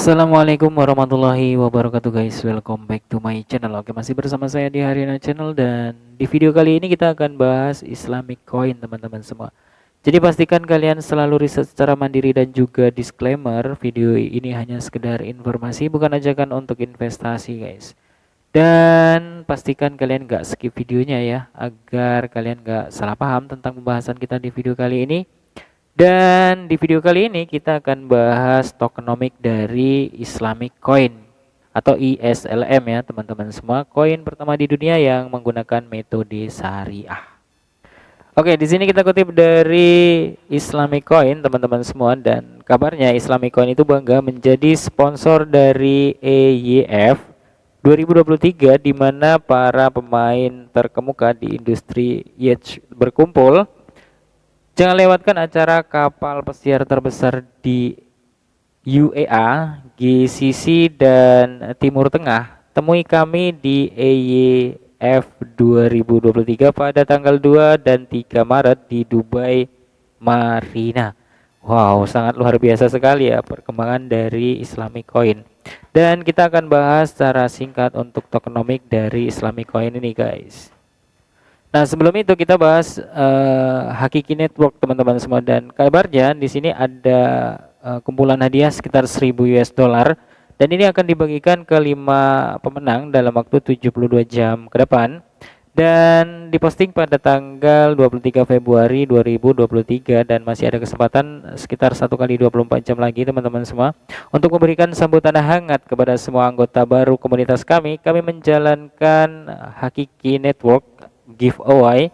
Assalamualaikum warahmatullahi wabarakatuh guys. Welcome back to my channel. Oke, masih bersama saya di Haryana Channel, dan di video kali ini kita akan bahas Islamic coin teman-teman semua. Jadi pastikan kalian selalu riset secara mandiri, dan juga disclaimer, video ini hanya sekedar informasi, bukan ajakan untuk investasi guys. Dan pastikan kalian gak skip videonya ya, agar kalian gak salah paham tentang pembahasan kita di video kali ini. Dan di video kali ini kita akan bahas tokenomic dari Islamic Coin atau ISLM ya teman-teman semua, koin pertama di dunia yang menggunakan metode syariah. Oke, di sini kita kutip dari Islamic Coin teman-teman semua, dan kabarnya Islamic Coin itu bangga menjadi sponsor dari EYF 2023, di mana para pemain terkemuka di industri yacht berkumpul. Jangan lewatkan acara kapal pesiar terbesar di UEA, GCC, dan Timur Tengah. Temui kami di EYF 2023 pada tanggal 2 dan 3 Maret di Dubai Marina. Wow, sangat luar biasa sekali ya perkembangan dari Islamic Coin. Dan kita akan bahas secara singkat untuk tokenomic dari Islamic Coin ini guys. Nah, sebelum itu kita bahas Hakiki Network teman-teman semua, dan kabarnya di sini ada kumpulan hadiah sekitar 1000 US dollar, dan ini akan dibagikan ke 5 pemenang dalam waktu 72 jam ke depan, dan diposting pada tanggal 23 Februari 2023, dan masih ada kesempatan sekitar 1 kali 24 jam lagi teman-teman semua untuk memberikan sambutan hangat kepada semua anggota baru komunitas kami. Kami menjalankan Hakiki Network giveaway,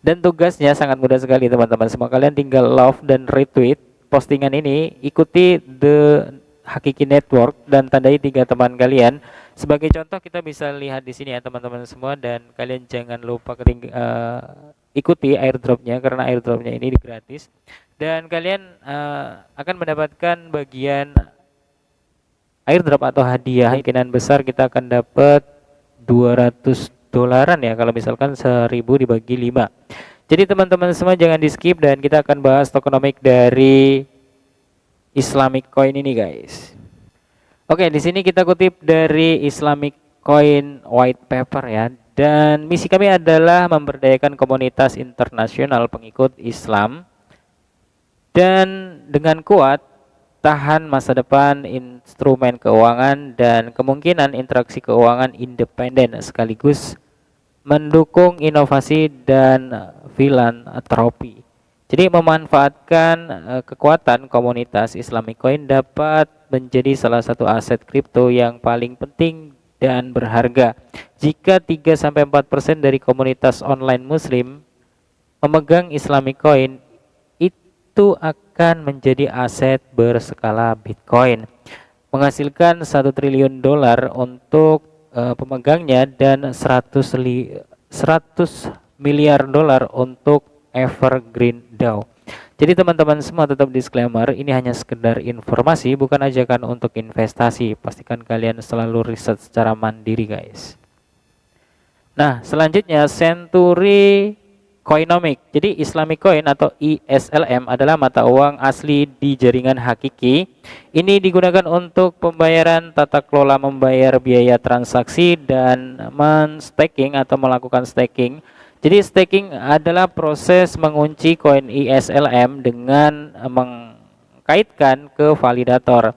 dan tugasnya sangat mudah sekali teman-teman semua. Kalian tinggal love dan retweet postingan ini, ikuti The Hakiki Network, dan tandai 3 teman kalian. Sebagai contoh kita bisa lihat di sini ya teman-teman semua, dan kalian jangan lupa ikuti airdropnya, karena airdropnya ini gratis, dan kalian akan mendapatkan bagian airdrop atau hadiah. Kemungkinan besar kita akan dapat 200 dolaran ya, kalau misalkan 1000 dibagi 5. Jadi teman-teman semua jangan di skip, dan kita akan bahas tokenomic dari Islamic Coin ini guys. Oke, di sini kita kutip dari Islamic Coin white paper ya, dan misi kami adalah memberdayakan komunitas internasional pengikut Islam, dan dengan kuat tahan masa depan instrumen keuangan dan kemungkinan interaksi keuangan independen, sekaligus mendukung inovasi dan filantropi. Jadi memanfaatkan kekuatan komunitas Islamic Coin dapat menjadi salah satu aset kripto yang paling penting dan berharga. Jika 3-4% dari komunitas online muslim memegang Islamic Coin, itu akan menjadi aset berskala Bitcoin, menghasilkan 1 triliun dolar untuk pemegangnya, dan 100 miliar dolar untuk Evergreen DAO. Jadi teman-teman semua tetap disclaimer, ini hanya sekedar informasi, bukan ajakan untuk investasi. Pastikan kalian selalu riset secara mandiri guys. Nah, selanjutnya Century Coinomic. Jadi Islamic Coin atau ISLM adalah mata uang asli di jaringan hakiki. Ini digunakan untuk pembayaran, tata kelola membayar biaya transaksi, dan men-staking atau melakukan staking. Jadi staking adalah proses mengunci koin ISLM dengan mengkaitkan ke validator.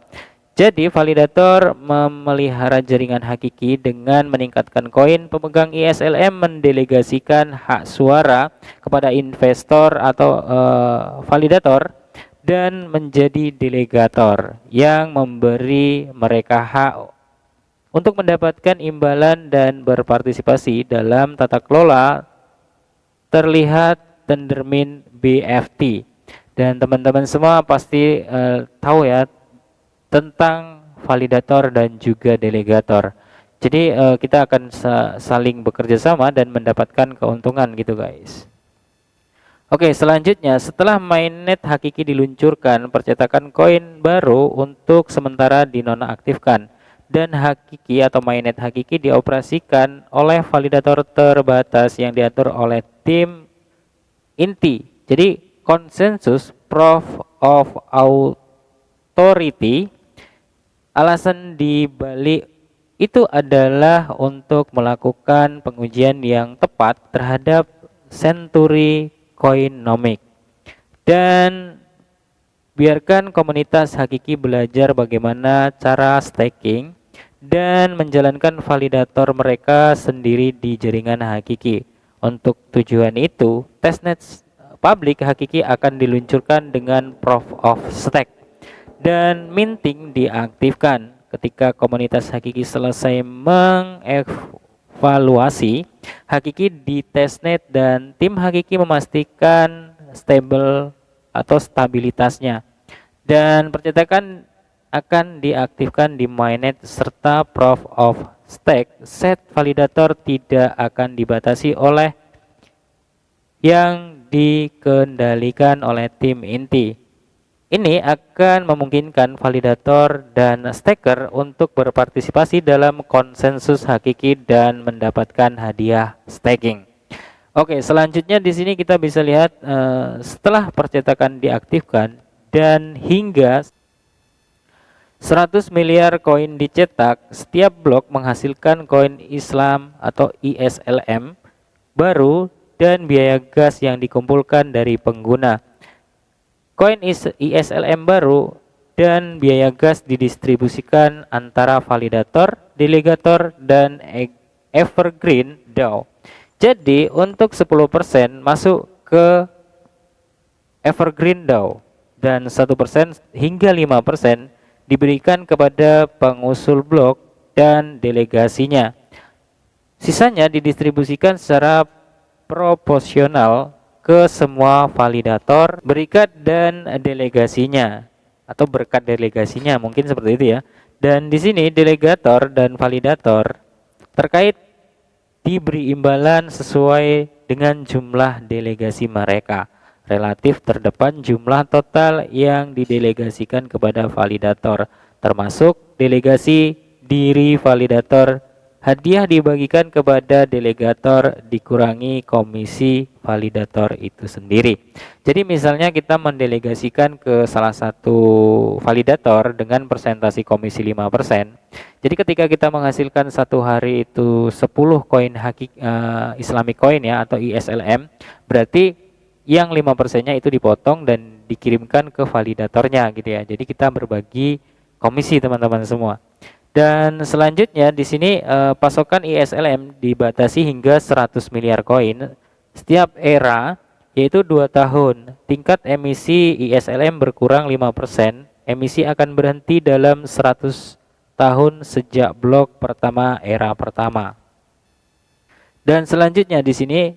Jadi validator memelihara jaringan hakiki dengan meningkatkan koin. Pemegang ISLM mendelegasikan hak suara kepada investor atau validator, dan menjadi delegator yang memberi mereka hak untuk mendapatkan imbalan dan berpartisipasi dalam tata kelola terlihat Tendermint BFT. Dan teman-teman semua pasti tahu ya tentang validator dan juga delegator. Jadi kita akan saling bekerja sama dan mendapatkan keuntungan gitu guys. Oke, selanjutnya setelah mainnet hakiki diluncurkan, percetakan koin baru untuk sementara dinonaktifkan, dan hakiki atau mainnet hakiki dioperasikan oleh validator terbatas yang diatur oleh tim inti. Jadi konsensus proof of authority alasan dibalik itu adalah untuk melakukan pengujian yang tepat terhadap Century Coinomics dan biarkan komunitas hakiki belajar bagaimana cara staking dan menjalankan validator mereka sendiri di jaringan hakiki. Untuk tujuan itu, testnet publik hakiki akan diluncurkan dengan proof of stake dan minting diaktifkan. Ketika komunitas hakiki selesai mengevaluasi hakiki di testnet dan tim hakiki memastikan stable atau stabilitasnya, dan percetakan akan diaktifkan di mainnet serta proof of stake set validator tidak akan dibatasi oleh yang dikendalikan oleh tim inti. Ini akan memungkinkan validator dan staker untuk berpartisipasi dalam konsensus hakiki dan mendapatkan hadiah staking. Oke, selanjutnya di sini kita bisa lihat setelah percetakan diaktifkan dan hingga 100 miliar koin dicetak, setiap blok menghasilkan koin Islam atau ISLM baru dan biaya gas yang dikumpulkan dari pengguna. Koin ISLM baru dan biaya gas didistribusikan antara validator, delegator, dan evergreen DAO. Jadi untuk 10% masuk ke evergreen DAO dan 1% hingga 5% diberikan kepada pengusul blok dan delegasinya. Sisanya didistribusikan secara proporsional ke semua validator, berikat dan delegasinya atau berkat delegasinya, mungkin seperti itu ya. Dan di sini delegator dan validator terkait diberi imbalan sesuai dengan jumlah delegasi mereka. Relatif terdepan jumlah total yang didelegasikan kepada validator, termasuk delegasi diri validator. Hadiah dibagikan kepada delegator dikurangi komisi validator itu sendiri. Jadi misalnya kita mendelegasikan ke salah satu validator dengan persentase komisi 5%. Jadi ketika kita menghasilkan satu hari itu 10 koin Islamic coin ya atau ISLM, berarti yang 5%-nya itu dipotong dan dikirimkan ke validatornya gitu ya. Jadi kita berbagi komisi teman-teman semua. Dan selanjutnya di sini pasokan ISLM dibatasi hingga 100 miliar koin setiap era, yaitu 2 tahun. Tingkat emisi ISLM berkurang 5%, emisi akan berhenti dalam 100 tahun sejak blok pertama era pertama. Dan selanjutnya di sini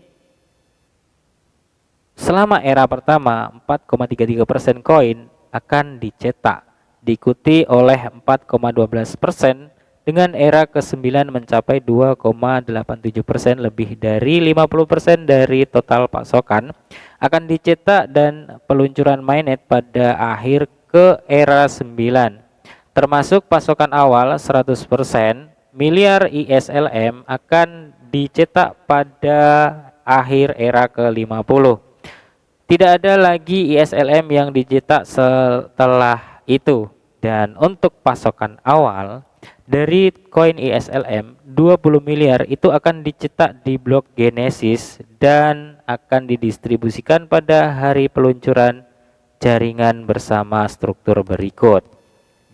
selama era pertama 4,33% koin akan dicetak, diikuti oleh 4,12% dengan era ke-9 mencapai 2,87%, lebih dari 50% dari total pasokan akan dicetak dan peluncuran mainnet pada akhir ke era 9, termasuk pasokan awal 100% miliar ISLM akan dicetak pada akhir era ke-50. Tidak ada lagi ISLM yang dicetak setelah itu. Dan untuk pasokan awal dari koin ISLM 20 miliar itu akan dicetak di blok Genesis dan akan didistribusikan pada hari peluncuran jaringan bersama struktur berikut.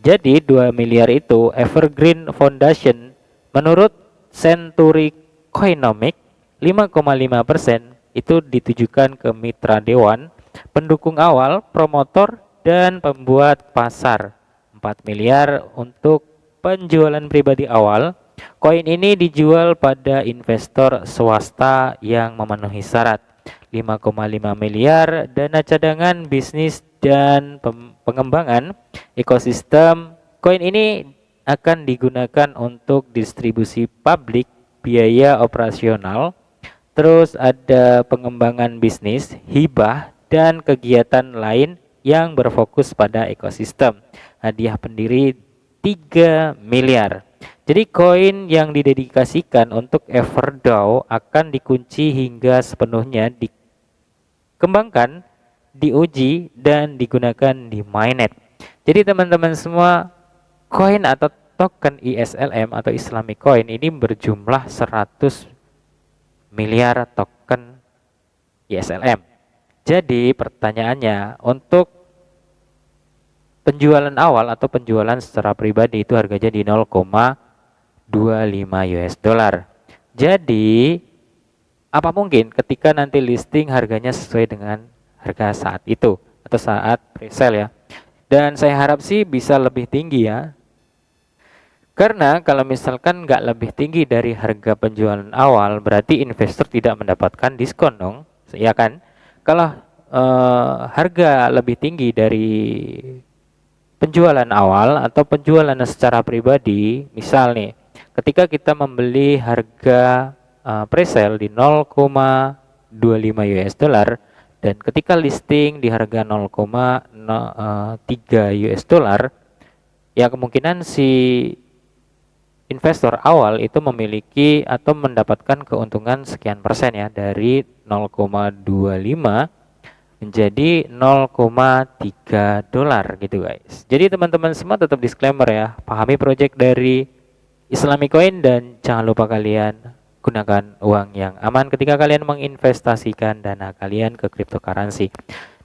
Jadi 2 miliar itu Evergreen Foundation menurut Century Coinomics 5,5% itu ditujukan ke mitra dewan, pendukung awal, promotor, dan pembuat pasar. 4 miliar untuk penjualan pribadi awal. Koin ini dijual pada investor swasta yang memenuhi syarat. 5,5 miliar dana cadangan bisnis dan pengembangan ekosistem. Koin ini akan digunakan untuk distribusi publik, biaya operasional, terus ada pengembangan bisnis, hibah, dan kegiatan lain yang berfokus pada ekosistem. Hadiah pendiri 3 miliar. Jadi koin yang didedikasikan untuk Everdao akan dikunci hingga sepenuhnya dikembangkan, diuji, dan digunakan di mainnet. Jadi teman-teman semua, koin atau token ISLM atau Islamic Coin ini berjumlah 100 miliar token ISLM. Jadi pertanyaannya, untuk penjualan awal atau penjualan secara pribadi itu harganya di 0,25 US dollar. Jadi apa mungkin ketika nanti listing harganya sesuai dengan harga saat itu atau saat presale ya. Dan saya harap sih bisa lebih tinggi ya. Karena kalau misalkan nggak lebih tinggi dari harga penjualan awal, berarti investor tidak mendapatkan diskon dong, ya kan? Kalau harga lebih tinggi dari penjualan awal atau penjualan secara pribadi, misal nih, ketika kita membeli harga presale di 0,25 US dollar dan ketika listing di harga 0,3 US dollar, ya kemungkinan si investor awal itu memiliki atau mendapatkan keuntungan sekian persen ya, dari 0,25 menjadi 0,3 dolar gitu guys. Jadi teman-teman semua tetap disclaimer ya, pahami project dari Islamic Coin dan jangan lupa kalian gunakan uang yang aman ketika kalian menginvestasikan dana kalian ke cryptocurrency.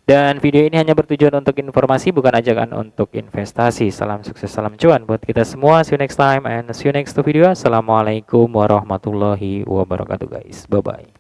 Dan video ini hanya bertujuan untuk informasi, bukan ajakan untuk investasi. Salam sukses, salam cuan buat kita semua. See you next time and see you next video. Assalamualaikum warahmatullahi wabarakatuh guys. Bye bye.